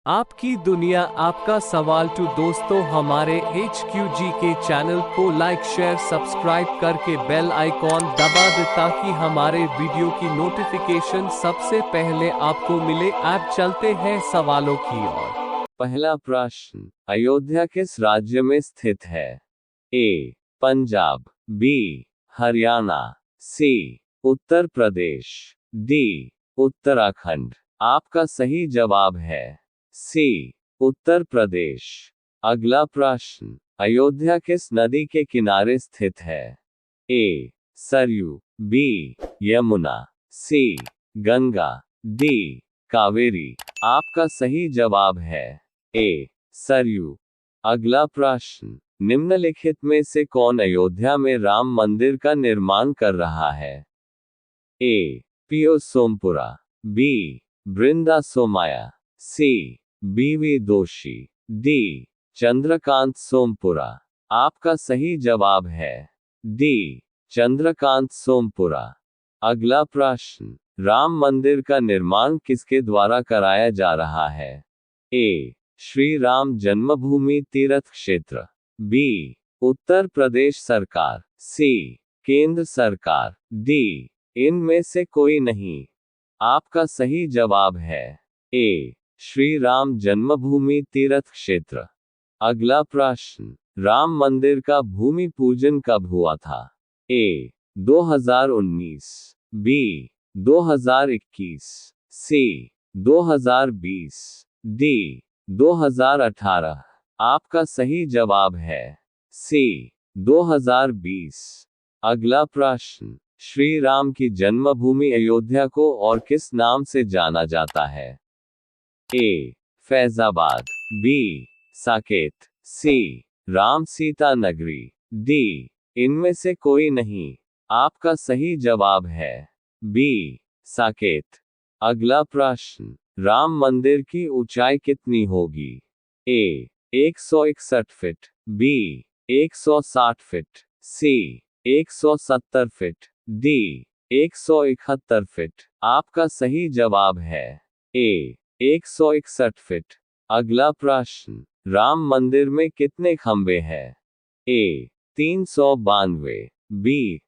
आपकी दुनिया आपका सवाल टू दोस्तों हमारे HQG के चैनल को लाइक शेयर सब्सक्राइब करके बेल आइकॉन दबा दे ताकि हमारे वीडियो की नोटिफिकेशन सबसे पहले आपको मिले। आप चलते हैं सवालों की ओर। पहला प्रश्न, अयोध्या किस राज्य में स्थित है? ए. पंजाब, बी. हरियाणा, सी. उत्तर प्रदेश, डी. उत्तराखंड। आपका सही जवाब है सी. उत्तर प्रदेश। अगला प्रश्न, अयोध्या किस नदी के किनारे स्थित है? ए. सरयू, बी. यमुना, सी. गंगा, डी. कावेरी। आपका सही जवाब है ए. सरयू। अगला प्रश्न, निम्नलिखित में से कौन अयोध्या में राम मंदिर का निर्माण कर रहा है? A. P O Sompura, B. Brinda Somaya, C. B V Doshi, D. Chandrakant Sompura. आपका सही जवाब है डी. चंद्रकांत सोमपुरा। अगला प्रश्न, राम मंदिर का निर्माण किसके द्वारा कराया जा रहा है? ए. श्री राम जन्मभूमि तीर्थ क्षेत्र, बी. उत्तर प्रदेश सरकार, सी. केंद्र सरकार, डी. इनमें से कोई नहीं। आपका सही जवाब है ए. श्री राम जन्मभूमि तीर्थ क्षेत्र। अगला प्रश्न, राम मंदिर का भूमि पूजन कब हुआ था? ए. 2019, बी. 2021, सी. 2020, डी. 2018। आपका सही जवाब है सी. 2020। अगला प्रश्न, श्री राम की जन्मभूमि अयोध्या को और किस नाम से जाना जाता है? ए. फैजाबाद, बी. साकेत, सी. राम सीता नगरी, डी. इनमें से कोई नहीं। आपका सही जवाब है बी. साकेत। अगला प्रश्न, राम मंदिर की ऊंचाई कितनी होगी? ए. 161 फीट, बी. 160 फीट, सी. 170 फीट, डी. 171 फीट। आपका सही जवाब है ए. 161 फीट। अगला प्रश्न, राम मंदिर में कितने खंबे हैं? ए. 392, बी.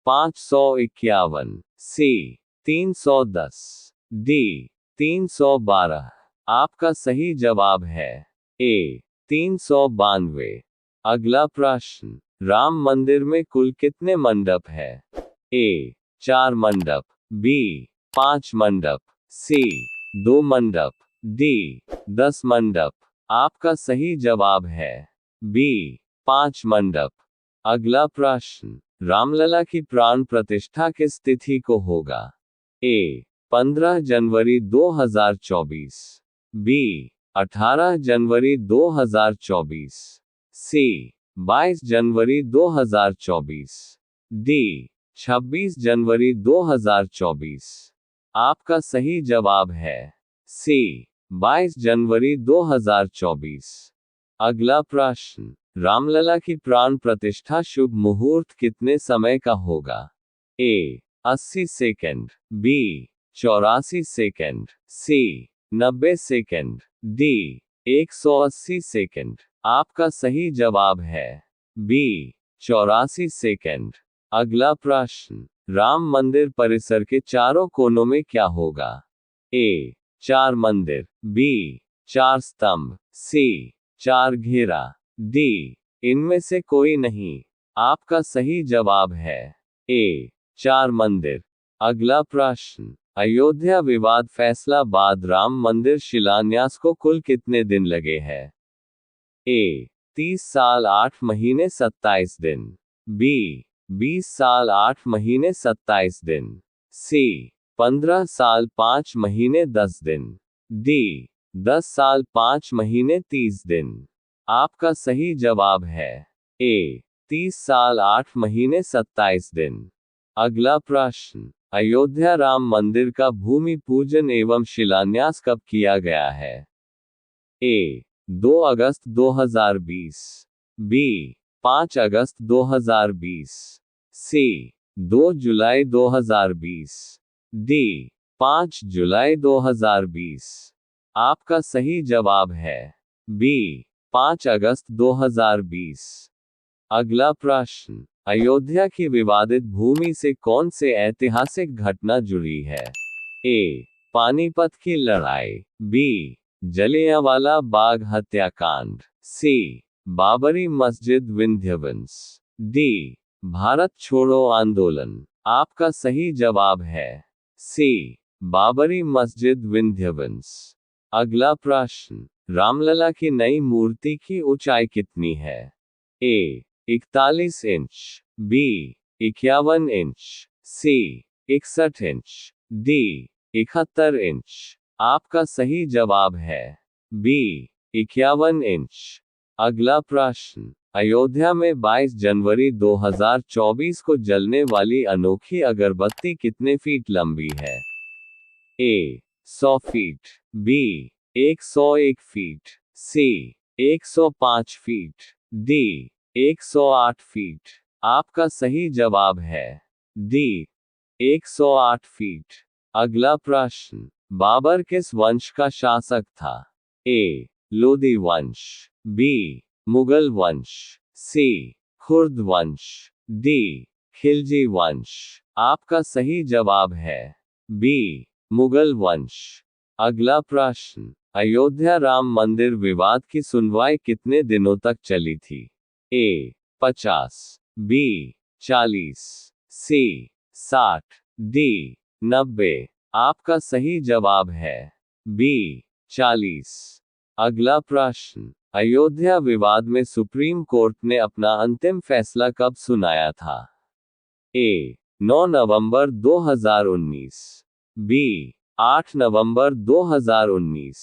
551, सी. 310, डी. 312। आपका सही जवाब है ए. 392। अगला प्रश्न, राम मंदिर में कुल कितने मंडप है? ए. 4 मंडप, बी. 5 मंडप, सी. 2 मंडप, डी. 10 मंडप। आपका सही जवाब है बी. 5 मंडप। अगला प्रश्न, रामलला की प्राण प्रतिष्ठा किस तिथि को होगा? ए. 15 जनवरी 2024, बी. 18 जनवरी 2024, सी. 22 जनवरी 2024, डी. 26 जनवरी 2024। आपका सही जवाब है सी. 22 जनवरी 2024। अगला प्रश्न, रामलला की प्राण प्रतिष्ठा शुभ मुहूर्त कितने समय का होगा? ए. 80 सेकंड, बी. 84 सेकंड, सी. 90 सेकंड, डी. 180 सेकंड। आपका सही जवाब है बी. 84 सेकंड। अगला प्रश्न, राम मंदिर परिसर के चारों कोनों में क्या होगा? ए. 4 मंदिर, बी. 4 स्तंभ, सी. 4 घेरा, डी. इनमें से कोई नहीं। आपका सही जवाब है ए. 4 मंदिर। अगला प्रश्न, अयोध्या विवाद फैसला बाद राम मंदिर शिलान्यास को कुल कितने दिन लगे हैं? ए. 30 साल 8 महीने 27 दिन, बी. 20 साल 8 महीने 27 दिन, सी. 15 साल 5 महीने 10 दिन, डी. 10 साल 5 महीने 30 दिन। आपका सही जवाब है ए. 30 साल 8 महीने 27 दिन। अगला प्रश्न, अयोध्या राम मंदिर का भूमि पूजन एवं शिलान्यास कब किया गया है? ए. 2 अगस्त 2020, बी. 5 अगस्त 2020, सी. 2 जुलाई 2020, डी. 5 जुलाई 2020। आपका सही जवाब है बी 5 अगस्त 2020। अगला प्रश्न, अयोध्या की विवादित भूमि से कौन से ऐतिहासिक घटना जुड़ी है? ए पानीपत की लड़ाई, बी जलियांवाला बाग हत्याकांड, सी बाबरी मस्जिद विंध्यवंश, डी भारत छोड़ो आंदोलन। आपका सही जवाब है सी बाबरी मस्जिद विंध्यवंश। अगला प्रश्न, रामलला की नई मूर्ति की ऊंचाई कितनी है? ए 41 इंच, बी 51 इंच, सी 61 इंच, डी 71 इंच। आपका सही जवाब है बी 51 इंच। अगला प्रश्न, अयोध्या में 22 जनवरी 2024 को जलने वाली अनोखी अगरबत्ती कितने फीट लंबी है? ए 100 फीट, बी 101 फीट, सी 105 फीट, डी 108 फीट। आपका सही जवाब है डी 108 फीट। अगला प्रश्न, बाबर किस वंश का शासक था? ए लोदी वंश, बी मुगल वंश, सी खुर्द वंश, डी खिलजी वंश। आपका सही जवाब है बी मुगल वंश। अगला प्रश्न, अयोध्या राम मंदिर विवाद की सुनवाई कितने दिनों तक चली थी? ए 50, बी 40, सी 60, डी 90। आपका सही जवाब है बी 40। अगला प्रश्न, अयोध्या विवाद में सुप्रीम कोर्ट ने अपना अंतिम फैसला कब सुनाया था? ए 9 नवंबर 2019, बी 8 नवंबर 2019,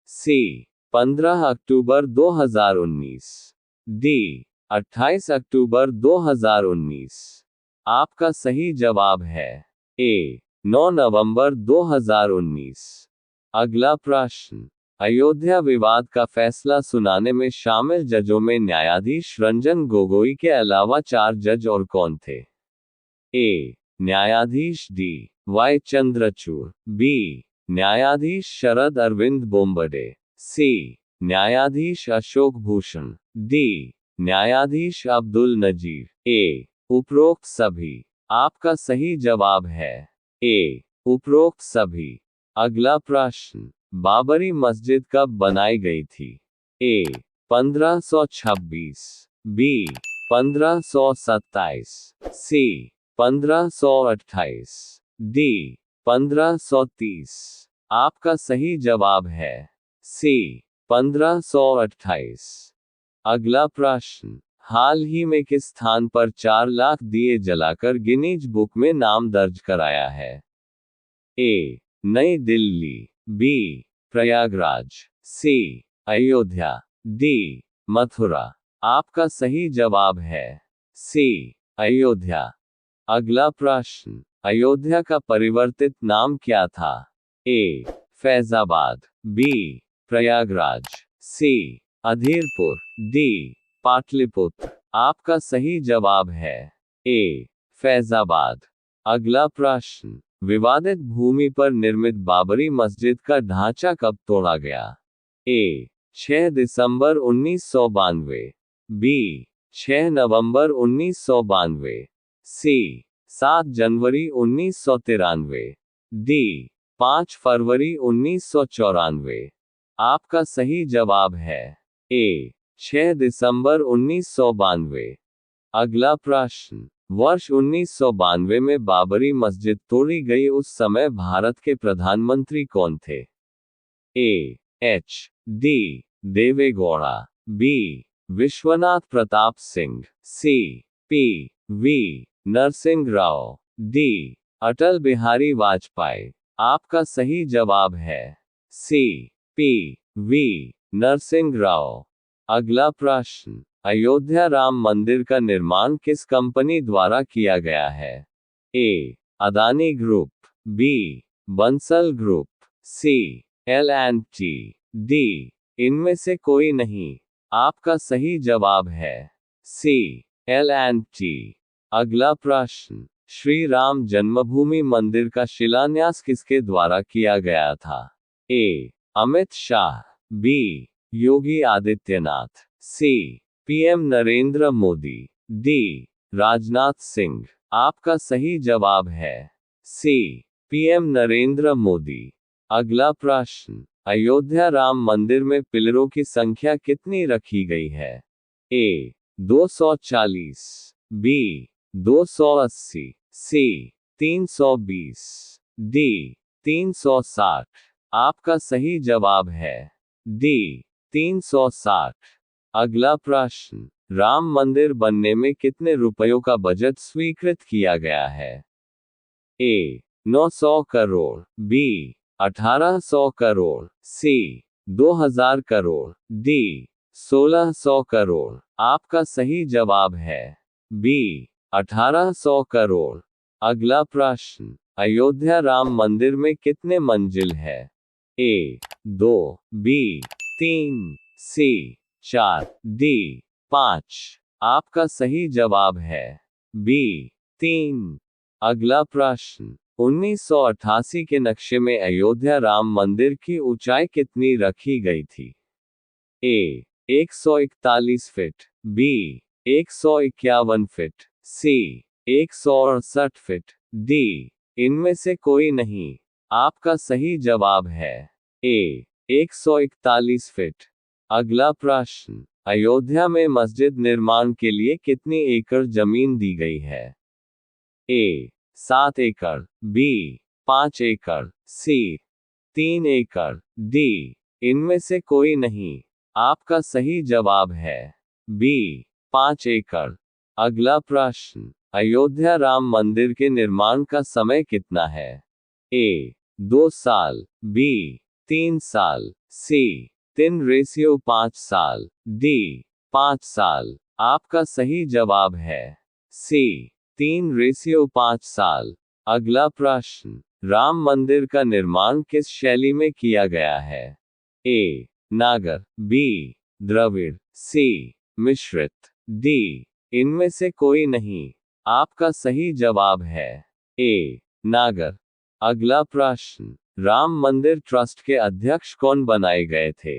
सी 15 अक्टूबर 2019, डी 28 अक्टूबर 2019। आपका सही जवाब है ए 9 नवंबर 2019। अगला प्रश्न, अयोध्या विवाद का फैसला सुनाने में शामिल जजों में न्यायाधीश रंजन गोगोई के अलावा 4 जज और कौन थे? ए न्यायाधीश डी वाई चंद्रचूड़, बी न्यायाधीश शरद अरविंद बोम्बडे, सी न्यायाधीश अशोक भूषण, डी न्यायाधीश अब्दुल नजीर। ए उपरोक्त सभी। आपका सही जवाब है ए उपरोक्त सभी। अगला प्रश्न, बाबरी मस्जिद कब बनाई गई थी? ए 1526, बी 1527, सी 1528, डी 1530। आपका सही जवाब है सी 1528। अगला प्रश्न, हाल ही में किस स्थान पर 4 लाख दिए जलाकर गिनीज बुक में नाम दर्ज कराया है? ए नई दिल्ली, बी प्रयागराज, सी अयोध्या, डी मथुरा। आपका सही जवाब है सी अयोध्या। अगला प्रश्न, अयोध्या का परिवर्तित नाम क्या था? ए फैजाबाद, बी प्रयागराज, सी अधीरपुर, डी पाटलिपुत्र। आपका सही जवाब है ए फैजाबाद। अगला प्रश्न, विवादित भूमि पर निर्मित बाबरी मस्जिद का ढांचा कब तोड़ा गया? ए 6 दिसंबर 1992, बी 6 नवंबर 1992, सी 7 जनवरी 1993, डी 5 फरवरी 1994। आपका सही जवाब है ए 6 दिसंबर 1992। अगला प्रश्न, वर्ष 1992 में बाबरी मस्जिद तोड़ी गई उस समय भारत के प्रधानमंत्री कौन थे? A H D Devegowda, B Vishwanath Pratap Singh, C P V Narasimha Rao, D Atal Bihari Vajpayee. आपका सही जवाब है C P V Narasimha Rao. अगला प्रश्न, अयोध्या राम मंदिर का निर्माण किस कंपनी द्वारा किया गया है? A Adani group, B Bansal group, C L&T, D इनमें से कोई नहीं। आपका सही जवाब है सी L&T। अगला प्रश्न, श्री राम जन्मभूमि मंदिर का शिलान्यास किसके द्वारा किया गया था? ए अमित शाह, बी योगी आदित्यनाथ, सी पीएम नरेंद्र मोदी, डी राजनाथ सिंह। आपका सही जवाब है सी पीएम नरेंद्र मोदी। अगला प्रश्न, अयोध्या राम मंदिर में पिलरों की संख्या कितनी रखी गई है? ए 240, बी 280, सी 320, डी 360। आपका सही जवाब है डी 360। अगला प्रश्न, राम मंदिर बनने में कितने रुपयों का बजट स्वीकृत किया गया है? ए 900 करोड़, बी 1800 करोड़, सी 2000 करोड़, डी 1600 करोड़। आपका सही जवाब है बी 1800 करोड़। अगला प्रश्न, अयोध्या राम मंदिर में कितने मंजिल है? ए 2, बी 3, सी 4, डी 5। आपका सही जवाब है बी 3। अगला प्रश्न, 1988 के नक्शे में अयोध्या राम मंदिर की ऊंचाई कितनी रखी गई थी? ए 141 फीट, बी 151 फीट, सी 168 फीट, डी इनमें से कोई नहीं। आपका सही जवाब है ए 141 फीट। अगला प्रश्न, अयोध्या में मस्जिद निर्माण के लिए कितनी एकड़ जमीन दी गई है? ए 7 एकड़, बी 5 एकड़, सी 3 एकड़, डी इनमें से कोई नहीं। आपका सही जवाब है बी 5 एकड़। अगला प्रश्न, अयोध्या राम मंदिर के निर्माण का समय कितना है? ए 2 साल, बी 3 साल, सी 3:5 साल, डी 5 साल। आपका सही जवाब है सी 3:5 साल। अगला प्रश्न, राम मंदिर का निर्माण किस शैली में किया गया है? ए नागर, बी द्रविड़, सी मिश्रित, डी इनमें से कोई नहीं। आपका सही जवाब है ए नागर। अगला प्रश्न, राम मंदिर ट्रस्ट के अध्यक्ष कौन बनाए गए थे?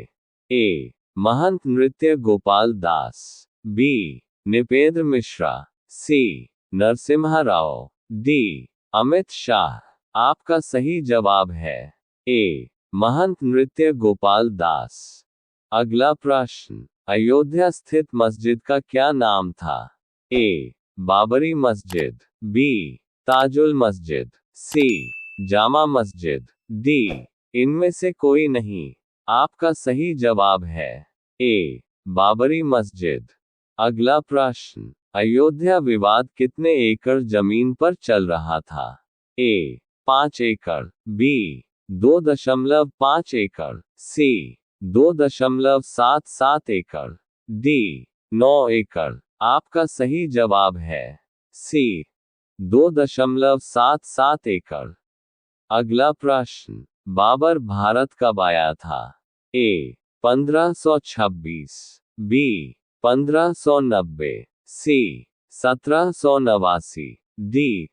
ए महंत नृत्य गोपाल दास, बी निपेंद्र मिश्रा, सी नरसिम्हा राव, डी अमित शाह। आपका सही जवाब है ए महंत नृत्य गोपाल दास। अगला प्रश्न, अयोध्या स्थित मस्जिद का क्या नाम था? ए बाबरी मस्जिद, बी ताजुल मस्जिद, सी जामा मस्जिद, डी इनमें से कोई नहीं। आपका सही जवाब है ए बाबरी मस्जिद। अगला प्रश्न, अयोध्या विवाद कितने एकड़ जमीन पर चल रहा था? ए 5 एकड़, बी 2.5 एकड़, सी 2.77 एकड़, डी 9 एकड़। आपका सही जवाब है सी 2.77 एकड़। अगला प्रश्न, बाबर भारत कब आया था? ए 1526, बी 1590, सी 1789, डी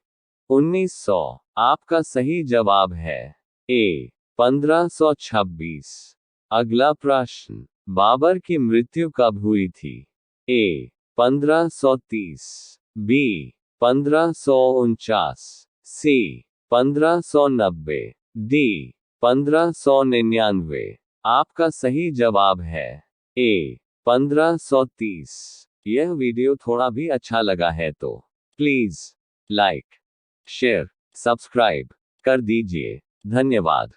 1900। आपका सही जवाब है ए 1526। अगला प्रश्न, बाबर की मृत्यु कब हुई थी? ए 1530, बी 1549, सी 1590, डी 1599। आपका सही जवाब है ए 1530। यह वीडियो थोड़ा भी अच्छा लगा है तो प्लीज लाइक, शेयर, सब्सक्राइब कर दीजिए। धन्यवाद।